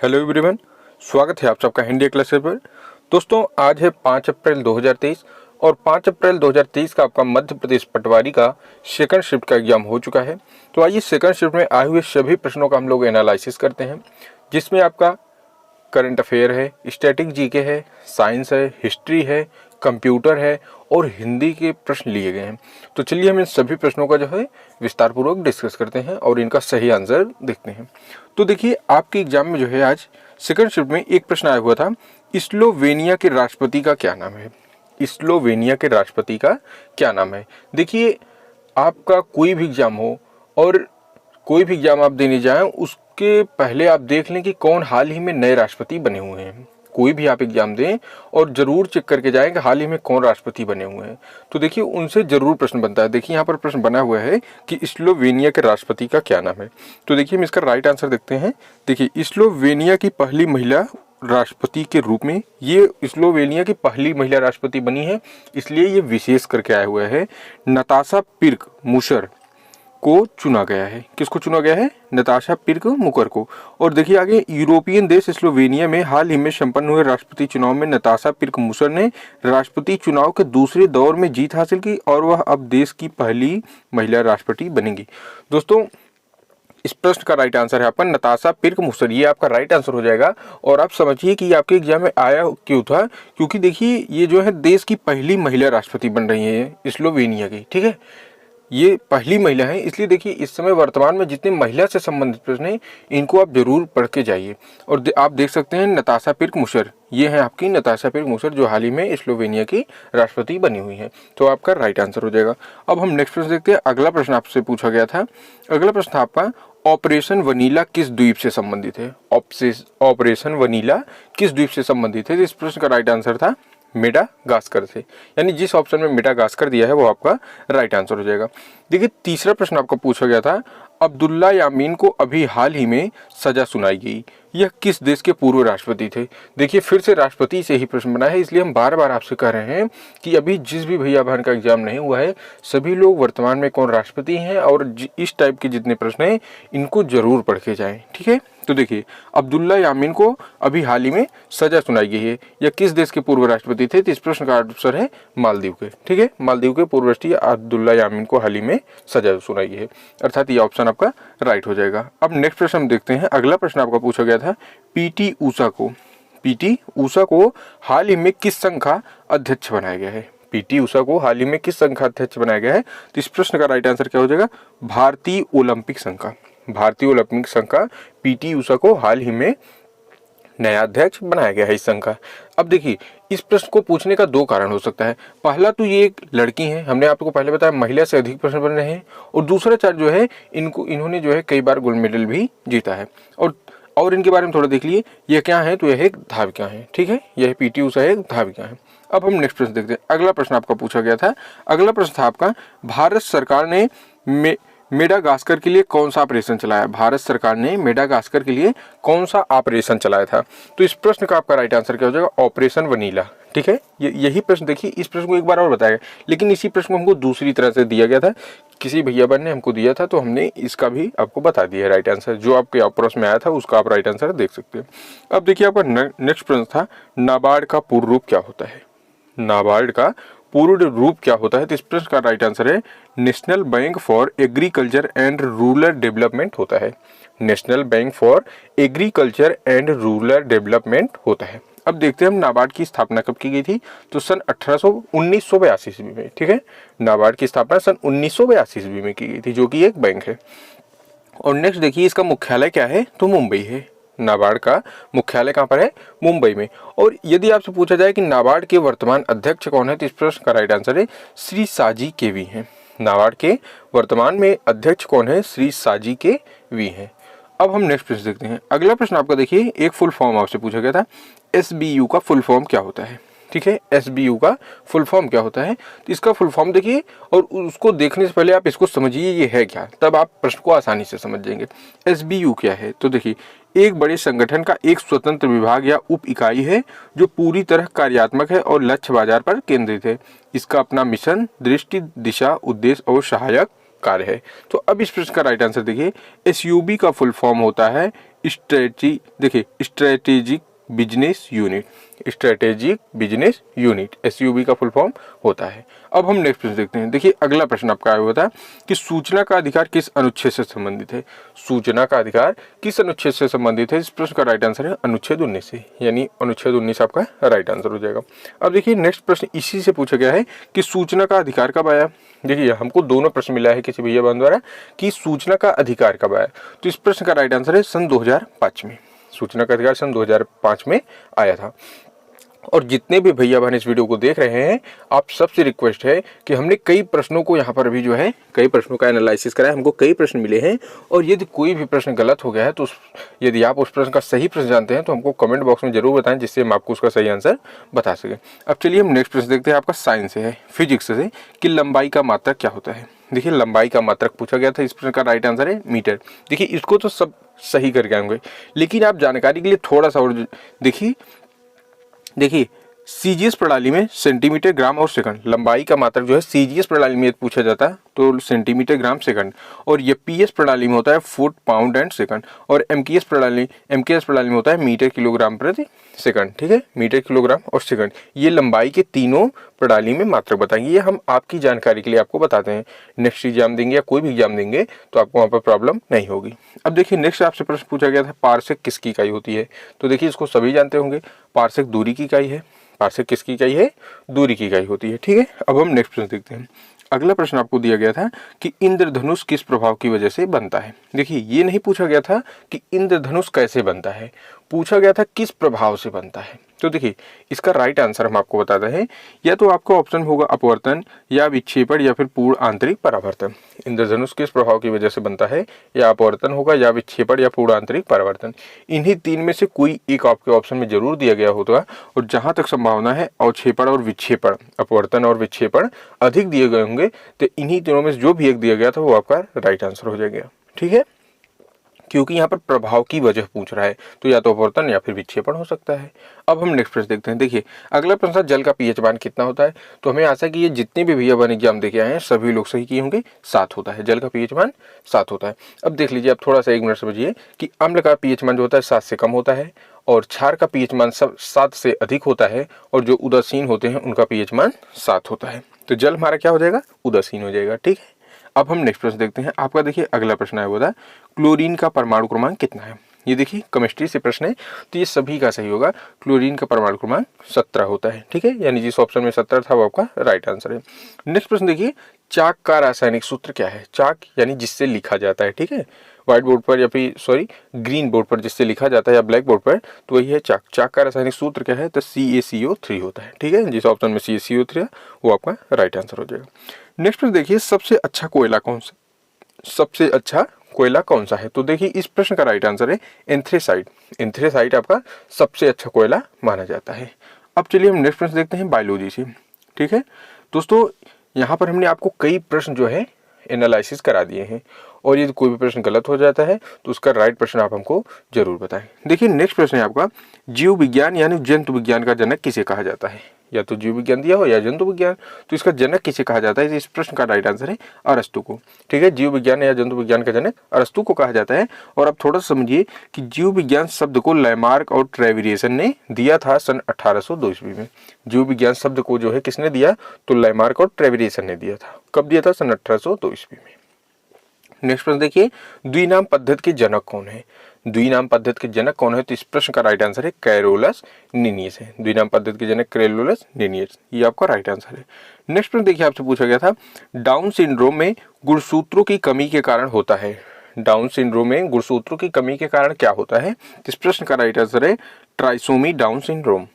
Hello everyone, स्वागत है आप सबका हिंदी क्लासेस पर। दोस्तों, आज है 5 अप्रैल 2023 और 5 अप्रैल 2023 का आपका मध्य प्रदेश पटवारी का सेकंड शिफ्ट का एग्जाम हो चुका है। तो आइए सेकंड शिफ्ट में आए हुए सभी प्रश्नों का हम लोग एनालिसिस करते हैं, जिसमें आपका करंट अफेयर है, स्टैटिक जीके है, साइंस है, हिस्ट्री है, कंप्यूटर है और हिंदी के प्रश्न लिए गए हैं। तो चलिए हम इन सभी प्रश्नों का जो है विस्तार पूर्वक डिस्कस करते हैं और इनका सही आंसर देखते हैं। तो देखिए, आपके एग्जाम में जो है आज सेकंड शिफ्ट में एक प्रश्न आया हुआ था, स्लोवेनिया के राष्ट्रपति का क्या नाम है। स्लोवेनिया के राष्ट्रपति का क्या नाम है। देखिए, आपका कोई भी एग्जाम हो और कोई भी एग्जाम आप देने जाएं, उसके पहले आप देख लें कि कौन हाल ही में नए राष्ट्रपति बने हुए हैं। कोई भी आप एग्जाम दें और जरूर चेक करके जाएं कि हाल ही में कौन राष्ट्रपति बने हुए हैं। तो देखिए, उनसे जरूर प्रश्न बनता है। देखिए, यहाँ पर प्रश्न बना हुआ है कि स्लोवेनिया के राष्ट्रपति का क्या नाम है। तो देखिए, हम इसका राइट आंसर देखते हैं। देखिए, स्लोवेनिया की पहली महिला राष्ट्रपति के रूप में, ये स्लोवेनिया की पहली महिला राष्ट्रपति बनी है, इसलिए ये विशेष करके आया हुआ है। नताशा पिर्क मुशर को चुना गया है। किसको चुना गया है? नताशा पिर्क मुखर को। और देखिए आगे, यूरोपियन देश स्लोवेनिया में हाल ही में संपन्न हुए राष्ट्रपति चुनाव में नताशा पिर्क मुशर ने राष्ट्रपति चुनाव के दूसरे दौर में जीत हासिल की और वह अब देश की पहली महिला राष्ट्रपति बनेंगी। दोस्तों, इस प्रश्न का राइट आंसर है आपका नताशा पिर्क मुशर, ये आपका राइट आंसर हो जाएगा। और आप समझिए कि आपके एग्जाम में आया क्यों था, क्योंकि देखिए ये जो है देश की पहली महिला राष्ट्रपति बन रही है स्लोवेनिया की, ठीक है। ये पहली महिला है, इसलिए देखिए इस समय वर्तमान में जितने महिला से संबंधित प्रश्न हैं इनको आप जरूर पढ़ के जाइए। और आप देख सकते हैं नताशा पिर्क मुशर, ये है आपकी नताशा पिर्क मुशर जो हाल ही में स्लोवेनिया की राष्ट्रपति बनी हुई है। तो आपका राइट आंसर हो जाएगा। अब हम नेक्स्ट प्रश्न देखते हैं। अगला प्रश्न आपसे पूछा गया था, अगला प्रश्न था आपका, ऑपरेशन वनीला किस द्वीप से संबंधित है। ऑपरेशन वनीला किस द्वीप से संबंधित है। इस प्रश्न का राइट आंसर था मेडागास्कर से, यानी जिस ऑप्शन में मेडागास्कर दिया है वो आपका राइट आंसर हो जाएगा। देखिए, तीसरा प्रश्न आपको पूछा गया था, अब्दुल्ला यामीन को अभी हाल ही में सजा सुनाई गई, यह किस देश के पूर्व राष्ट्रपति थे। देखिए, फिर से राष्ट्रपति से ही प्रश्न बना है, इसलिए हम बार बार आपसे कह रहे हैं कि अभी जिस भी भैया बहन का एग्जाम नहीं हुआ है, सभी लोग वर्तमान में कौन राष्ट्रपति हैं और इस टाइप के जितने प्रश्न हैं इनको जरूर पढ़ के जाएं, ठीक है। तो देखिए, अब्दुल्ला यामीन को अभी हाल ही में सजा सुनाई गई है, यह किस देश के पूर्व राष्ट्रपति थे। तो इस प्रश्न का आंसर है मालदीव के, ठीक है। मालदीव के पूर्व राष्ट्रपति अब्दुल्ला यामीन को हाल ही में सजा सुनाई गई है, अर्थात ये ऑप्शन आपका राइट हो जाएगा। अब नेक्स्ट प्रश्न हम देखते हैं। अगला प्रश्न आपका पूछा गया था, पीटी ऊषा को हाल ही में किस संघ का अध्यक्ष बनाया गया है। पीटी ऊषा को हाल ही में किस संघ का अध्यक्ष बनाया गया है। तो इस प्रश्न का राइट आंसर क्या हो जाएगा? भारतीय ओलंपिक संघ का। भारतीय ओलंपिक संघ का पीटी ऊषा को हाल ही में नया अध्यक्ष बनाया गया है इस संघ का। अब देखिए, इस प्रश्न को पूछने का दो कारण हो सकता है। पहला तो ये एक लड़की है, हमने आपको पहले बताया महिला से अधिक प्रश्न बन रहे हैं, और दूसरा चार्ज जो है इन्होंने जो है कई बार गोल्ड मेडल भी जीता है। और इनके बारे में थोड़ा देख लिए, यह क्या है, तो यह एक धाविका है, ठीक है। यह पीटी ऊषा एक धाविका है। अब हम नेक्स्ट प्रश्न देखते हैं। अगला प्रश्न आपका पूछा गया था, अगला प्रश्न था आपका, भारत सरकार ने मेडागास्कर के लिए कौन सा ऑपरेशन चलाया। भारत सरकार ने मेडागास्कर के लिए कौन सा ऑपरेशन चलाया था। तो इस प्रश्न का आपका राइट आंसर क्या हो जाएगा? ऑपरेशन वनीला, ठीक है। यही प्रश्न देखिए, इस प्रश्न को एक बार और बताया गया, लेकिन इसी प्रश्न को हमको दूसरी तरह से दिया गया था, किसी भैया बहन ने हमको दिया था, तो हमने इसका भी आपको बता दिया है राइट आंसर। जो आपके प्रश्न में आया था उसका आप राइट आंसर देख सकते हैं। अब देखिए, आपका नेक्स्ट प्रश्न था, नाबार्ड का पूर्ण रूप क्या होता है। नाबार्ड का पूर्ण रूप क्या होता है। तो इस प्रश्न का राइट आंसर है national bank for agriculture and rural development होता है। National bank for agriculture and rural development होता है। अब देखते हैं हम नाबार्ड की स्थापना कब की गई थी। तो सन 1982 ईस्वी में, ठीक है। नाबार्ड की स्थापना सन 1982 ईस्वी में की गई थी, जो कि एक बैंक है। और नेक्स्ट देखिए, इसका मुख्यालय क्या है, तो मुंबई है। नाबार्ड का मुख्यालय कहाँ पर है? मुंबई में। और यदि आपसे पूछा जाए कि नाबार्ड के वर्तमान अध्यक्ष कौन है, तो इस प्रश्न का राइट आंसर है श्री साजी केवी हैं। नाबार्ड के वर्तमान में अध्यक्ष कौन है? श्री साजी केवी हैं। अब हम नेक्स्ट प्रश्न देखते हैं। अगला प्रश्न आपका देखिए, एक फुल फॉर्म आपसे पूछा गया था, एसबीयू का फुल फॉर्म क्या होता है, ठीक है। एसबीयू का फुल फॉर्म क्या होता है, तो इसका फुल फॉर्म देखिए, और उसको देखने से पहले आप इसको समझिए ये है क्या, तब आप प्रश्न को आसानी से समझ जाएंगे। एसबीयू क्या है, तो देखिए, एक बड़े संगठन का एक स्वतंत्र विभाग या उप इकाई है जो पूरी तरह कार्यात्मक है और लक्ष्य बाजार पर केंद्रित है। इसका अपना मिशन, दृष्टि, दिशा, उद्देश्य और सहायक कार्य है। तो अब इस प्रश्न का राइट आंसर देखिए, एसयूबी का फुल फॉर्म होता है strategic business unit, strategic business unit SUB का फुल फॉर्म होता है। अब हम नेक्स्ट प्रश्न देखते हैं। देखिए अगला प्रश्न आपका आया हुआ था कि सूचना का अधिकार किस अनुच्छेद से संबंधित है। सूचना का अधिकार किस अनुच्छेद से संबंधित है। इस प्रश्न का राइट आंसर है अनुच्छेद 19 से, यानी अनुच्छेद 19 आपका राइट आंसर हो जाएगा। अब देखिए नेक्स्ट प्रश्न इसी से पूछा गया है कि सूचना का अधिकार कब आया। देखिए हमको दोनों प्रश्न मिला है किसी भैया बहन द्वारा कि सूचना का अधिकार कब आया, तो इस प्रश्न का राइट आंसर है सन 2005 में। सूचना का अधिकार सन 2005 में आया था। और जितने भी भैया बहन इस वीडियो को देख रहे हैं, आप सबसे रिक्वेस्ट है कि हमने कई प्रश्नों को यहाँ पर भी जो है कई प्रश्नों का एनालिसिस करा है, हमको कई प्रश्न मिले हैं। और यदि कोई भी प्रश्न गलत हो गया है तो यदि आप उस प्रश्न का सही प्रश्न जानते हैं तो हमको कमेंट बॉक्स में जरूर बताएं, जिससे हम आपको उसका सही आंसर बता सकें। अब चलिए हम नेक्स्ट प्रश्न देखते हैं, आपका साइंस से है, फिजिक्स से, कि लंबाई का मात्रक क्या होता है। देखिए लंबाई का मात्रक पूछा गया था, इस प्रश्न का राइट आंसर है मीटर। देखिए इसको तो सब सही करके आएंगे, लेकिन आप जानकारी के लिए थोड़ा सा और देखिए CGS प्रणाली में सेंटीमीटर, ग्राम और सेकंड, लंबाई का मात्रक जो है CGS प्रणाली में पूछा जाता है तो सेंटीमीटर, ग्राम, सेकंड। और ये PS प्रणाली में होता है फुट, पाउंड एंड सेकंड। और MKS प्रणाली में होता है मीटर, किलोग्राम प्रति सेकंड। ठीक है, मीटर, किलोग्राम और सेकंड, ये लंबाई के तीनों प्रणाली में मात्रक बताएंगे। ये हम आपकी जानकारी के लिए आपको बताते हैं। नेक्स्ट एग्जाम देंगे या कोई भी एग्जाम देंगे तो आपको वहाँ पर प्रॉब्लम नहीं होगी। अब देखिए नेक्स्ट आपसे प्रश्न पूछा गया था, पारसेक किसकी इकाई होती है। तो देखिए इसको सभी जानते होंगे, पारसेक दूरी की इकाई है। पारसेक किसकी इकाई है, दूरी की इकाई होती है। ठीक है, अब हम नेक्स्ट प्रश्न देखते हैं। अगला प्रश्न आपको दिया गया था कि इंद्रधनुष किस प्रभाव की वजह से बनता है। देखिए ये नहीं पूछा गया था कि इंद्रधनुष कैसे बनता है, पूछा गया था किस प्रभाव से बनता है। तो देखिए इसका राइट आंसर हम आपको बताते हैं, या तो आपका ऑप्शन होगा अपवर्तन या विक्षेपण या फिर पूर्ण आंतरिक परावर्तन। इंद्रधनुष किस प्रभाव की वजह से बनता है, या अपवर्तन होगा या विक्षेपण या पूर्ण आंतरिक परावर्तन। इन्हीं तीन में से कोई एक आपके ऑप्शन में जरूर दिया गया होगा। और जहां तक संभावना है अवक्षेपण और विक्षेपण, अपवर्तन और विक्षेपण अधिक दिए गए होंगे, तो इन्हीं तीनों में से जो भी एक दिया गया था वो आपका राइट आंसर हो जाएगा। ठीक है, क्योंकि यहाँ पर प्रभाव की वजह पूछ रहा है, तो या तो अपवर्तन या फिर विक्षेपण हो सकता है। अब हम नेक्स्ट प्रश्न देखते हैं। देखिए अगला प्रश्न, जल का pH मान कितना होता है। तो हमें आशा है कि ये जितने भी भैया बहन एग्जाम देके आए हैं सभी लोग सही किए होंगे, 7 होता है। जल का pH मान 7 होता है। अब देख लीजिए, आप थोड़ा सा 1 मिनट समझिए कि अम्ल का pH मान जो होता है 7 से कम होता है, और क्षार का pH मान 7 से अधिक होता है, और जो उदासीन होते हैं उनका pH मान 7 होता है। तो जल हमारा क्या हो जाएगा, उदासीन हो जाएगा। ठीक है, अब हम नेक्स्ट प्रश्न देखते हैं। आपका देखिए अगला प्रश्न आया हुआ था, क्लोरीन का परमाणु क्रमांक कितना है। ये देखिए केमिस्ट्री से प्रश्न है, तो ये सभी का सही होगा। क्लोरीन का परमाणु क्रमांक 17 होता है। ठीक है, यानी जिस ऑप्शन में 17 था वो आपका राइट आंसर है। नेक्स्ट प्रश्न देखिए, चाक का रासायनिक सूत्र क्या है। चाक यानी जिससे लिखा जाता है। ठीक है, व्हाइट बोर्ड पर या फिर ग्रीन बोर्ड पर जिससे लिखा जाता है या ब्लैक बोर्ड पर, तो वही है चाक। चाक का रासायनिक सूत्र क्या है, तो CaCO3 होता है। ठीक है, जिस ऑप्शन में CaCO3 है वो आपका राइट आंसर हो जाएगा। नेक्स्ट प्रश्न देखिए, सबसे अच्छा कोयला कौन सा, सबसे अच्छा कोयला कौन सा है। तो देखिए इस प्रश्न का राइट आंसर है एंथ्रेसाइट। एंथ्रेसाइट आपका सबसे अच्छा कोयला माना जाता है। अब चलिए हम नेक्स्ट प्रश्न देखते हैं बायोलॉजी से। ठीक है दोस्तों, यहाँ पर हमने आपको कई प्रश्न जो है एनालिसिस करा दिए हैं, और यदि कोई भी प्रश्न गलत हो जाता है तो उसका राइट प्रश्न आप हमको जरूर बताएं। देखिए नेक्स्ट प्रश्न है आपका, जीव विज्ञान यानी जंतु विज्ञान का जनक किसे कहा जाता है। या तो जीव विज्ञान दिया हो या जंतु विज्ञान, तो इसका जनक किसे कहा जाता है। इस प्रश्न का राइट आंसर है अरस्तु को। ठीक है, जीव विज्ञान या जंतु विज्ञान का जनक अरस्तु को कहा जाता है। और अब थोड़ा समझिए कि जीव विज्ञान शब्द को लैमार्क और ट्रेविरियसन ने दिया था सन 1802 ईस्वी में। जीव विज्ञान शब्द को जो है किसने दिया, तो लैमार्क और ट्रेविरियसन ने दिया था। कब दिया था, सन 1802 ईस्वी में। नेक्स्ट प्रश्न देखिए, द्विनाम पद्धति के जनक कौन है। द्विनाम पद्धति के जनक कौन है, तो इस प्रश्न का राइट आंसर है कैरोलस लीनियस है। द्विनाम पद्धति के जनक कैरोलस लीनियस, ये आपका राइट आंसर है। नेक्स्ट प्रश्न देखिए, आपसे पूछा गया था, डाउन सिंड्रोम में गुणसूत्रों की कमी के कारण होता है। डाउन सिंड्रोम में गुणसूत्रों की कमी के कारण क्या होता है। इस प्रश्न का राइट आंसर है ट्राइसोमी डाउन सिंड्रोम।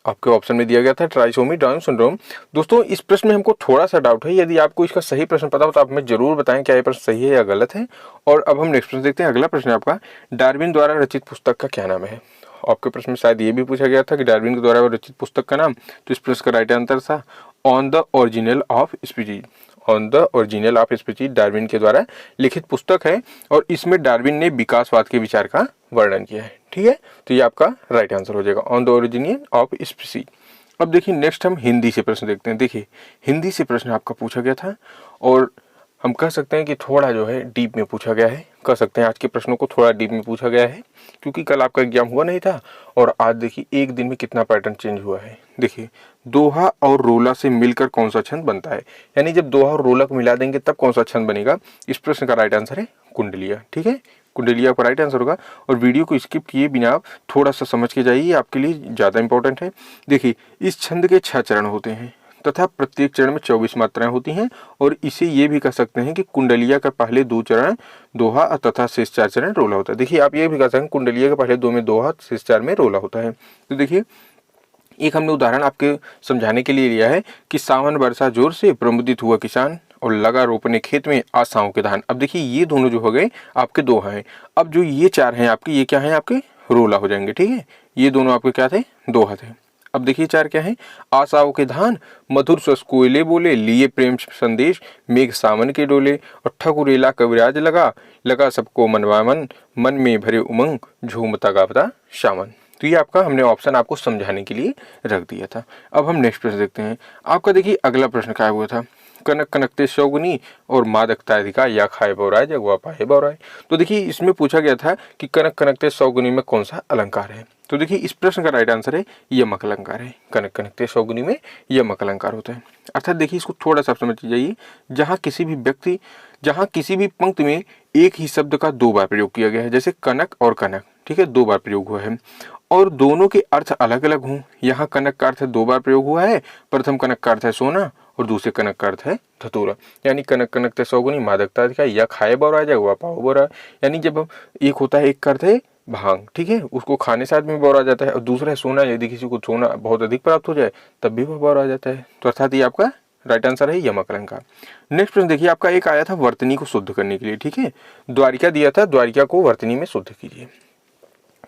आपके ऑप्शन में दिया गया था ट्राइसोमी डाउन सिंड्रोम। दोस्तों इस प्रश्न में हमको थोड़ा सा डाउट है, यदि आपको इसका सही प्रश्न पता हो तो आप हमें जरूर बताएं क्या ये प्रश्न सही है या गलत है। और अब हम नेक्स्ट प्रश्न देखते हैं। अगला प्रश्न है आपका, डार्विन द्वारा रचित पुस्तक का क्या नाम है। आपके प्रश्न में शायद ये भी पूछा गया था कि डार्विन के द्वारा रचित पुस्तक का नाम, तो इस प्रश्न का राइट आंसर था on the original of species. On the original of species Darwin के द्वारा लिखित पुस्तक है, और इसमें डार्विन ने विकासवाद के विचार का वर्णन किया है। ठीक है, तो ये आपका राइट आंसर हो जाएगा on the origin of species. अब देखिए नेक्स्ट हम हिंदी से प्रश्न देखते हैं। देखिए हिंदी से प्रश्न आपका पूछा गया था, और हम कह सकते हैं कि थोड़ा जो है डीप में पूछा गया है, कह सकते हैं आज के प्रश्नों को थोड़ा डीप में पूछा गया है, क्योंकि कल आपका एग्जाम हुआ नहीं था और आज देखिए एक दिन में कितना पैटर्न चेंज हुआ है। देखिए दोहा और रोला से मिलकर कौन सा छंद बनता है, यानी जब दोहा और रोला को मिला देंगे तब कौन सा छंद बनेगा। इस प्रश्न का राइट आंसर है कुंडलिया। ठीक है, कुंडलिया का राइट आंसर होगा। और वीडियो को स्किप किए बिना आप थोड़ा सा समझ के जाइए, आपके लिए ज़्यादा इंपॉर्टेंट है। देखिए इस छंद के 6 चरण होते हैं तथा प्रत्येक चरण में 24 मात्राएं होती हैं और इसे ये भी कह सकते हैं कि कुंडलिया का पहले 2 चरण दोहा तथा शेष 4 चरण रोला होता है। देखिए आप ये भी कह सकते हैं कुंडलिया के पहले 2 में दोहा, शेष 4 में रोला होता है। तो देखिए एक हमने उदाहरण आपके समझाने के लिए लिया है कि सावन वर्षा जोर से प्रमुदित हुआ किसान और लगा रोपने खेत में आशाओं के धान। अब देखिए ये दोनों जो हो गए आपके दोहा हैं। अब जो ये 4 हैं आपके, ये क्या हैं आपके रोला हो जाएंगे। ठीक है, ये दोनों आपके क्या थे, दोहा थे। अब देखिए 4 क्या है, आशाओं के धान मधुर स्वस्थ कोयले बोले, लिए प्रेम संदेश मेघ सावन के डोले, और ठकुरेला कविराज लगा, लगा सबको मनवा मन, मन में भरे उमंग झूमता गावता शामन। तो ये आपका हमने ऑप्शन आपको समझाने के लिए रख दिया था। अब हम नेक्स्ट प्रश्न देखते हैं। आपका देखिए अगला प्रश्न क्या हुआ था, कनक कनकते सौगुनी और मादकता अधिका, या खाए बौराय जगवा पाए बौराय। तो देखिए इसमें पूछा गया था कि कनक कनकते सौगुनी में कौन सा अलंकार है। तो देखिए इस प्रश्न का राइट आंसर है यमक अलंकार है। कनक कनकते सौगुनी में यमक अलंकार होता है। अर्थात देखिए इसको थोड़ा सा समझ जाइए, जहाँ किसी भी पंक्ति में एक ही शब्द का 2 बार प्रयोग किया गया है, जैसे कनक और कनक, ठीक है, 2 बार प्रयोग हुआ है और दोनों के अर्थ अलग अलग हों। यहाँ कनक का अर्थ 2 बार प्रयोग हुआ है, प्रथम कनक का अर्थ है सोना और दूसरे कनक का अर्थ है धतूरा। यानी कनक कनकते सौगुनी मादकता अधिका, या खाए बौराय जगवा पाओ बौराय। यानी जब एक होता है, एक का अर्थ है भांग, ठीक है, उसको खाने से आदमी बौरा जाता है, और दूसरा है सोना, यदि किसी को सोना बहुत अधिक प्राप्त हो जाए तब भी वह बौरा जाता है। तो अर्थात ये आपका राइट आंसर है यमक अलंकार। नेक्स्ट प्रश्न देखिए, आपका एक आया था वर्तनी को शुद्ध करने के लिए। ठीक है, द्वारिका दिया था, द्वारिका को वर्तनी में शुद्ध कीजिए।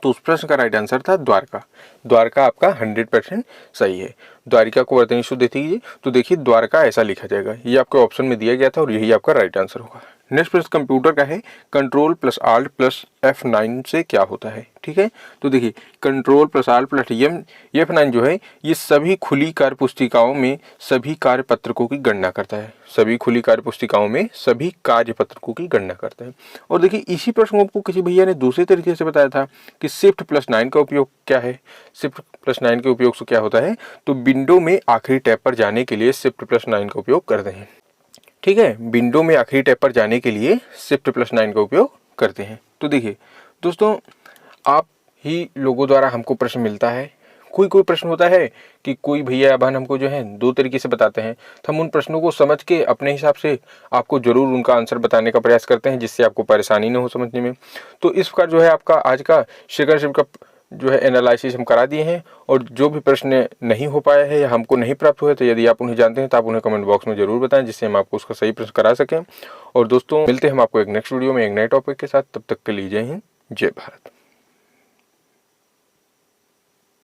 तो उस प्रश्न का राइट आंसर था द्वारका। द्वारका आपका 100% सही है। द्वारिका को वर्तनी शुद्ध कीजिए। तो देखिए द्वारका ऐसा लिखा जाएगा, ये आपके ऑप्शन में दिया गया था और यही आपका राइट आंसर होगा। नेक्स्ट प्रश्न कंप्यूटर का है, control plus alt plus F9 से क्या होता है। ठीक है, तो देखिए control plus alt plus F9 जो है ये सभी खुली कार्य पुस्तिकाओं में सभी कार्य पत्रकों की गणना करता है। सभी खुली कार्य पुस्तिकाओं में सभी कार्य पत्रकों की गणना करता है। और देखिए इसी प्रश्न को आपको किसी भैया ने दूसरे तरीके से बताया था कि शिफ्ट प्लस 9 का उपयोग क्या है। शिफ्ट प्लस 9 के उपयोग से क्या होता है, तो विंडो में आखिरी टैब पर जाने के लिए शिफ्ट प्लस 9 का उपयोग करते हैं। ठीक है, विंडो में आखिरी टैब पर जाने के लिए शिफ्ट प्लस 9 का उपयोग करते हैं। तो देखिए दोस्तों, आप ही लोगों द्वारा हमको प्रश्न मिलता है। कोई प्रश्न होता है कि कोई भैया बहन हमको जो है 2 तरीके से बताते हैं, तो हम उन प्रश्नों को समझ के अपने हिसाब से आपको जरूर उनका आंसर बताने का प्रयास करते हैं, जिससे आपको परेशानी न हो समझने में। तो इस प्रकार जो है आपका आज का सेकंड शिफ्ट का जो है एनालिसिस हम करा दिए हैं, और जो भी प्रश्न नहीं हो पाया है या हमको नहीं प्राप्त हुए, तो यदि आप उन्हें जानते हैं तो आप उन्हें कमेंट बॉक्स में जरूर बताएं, जिससे हम आपको उसका सही प्रश्न करा सकें। और दोस्तों मिलते हैं हम आपको एक नेक्स्ट वीडियो में एक नए टॉपिक के साथ। तब तक के लिए जय हिंद, जय भारत।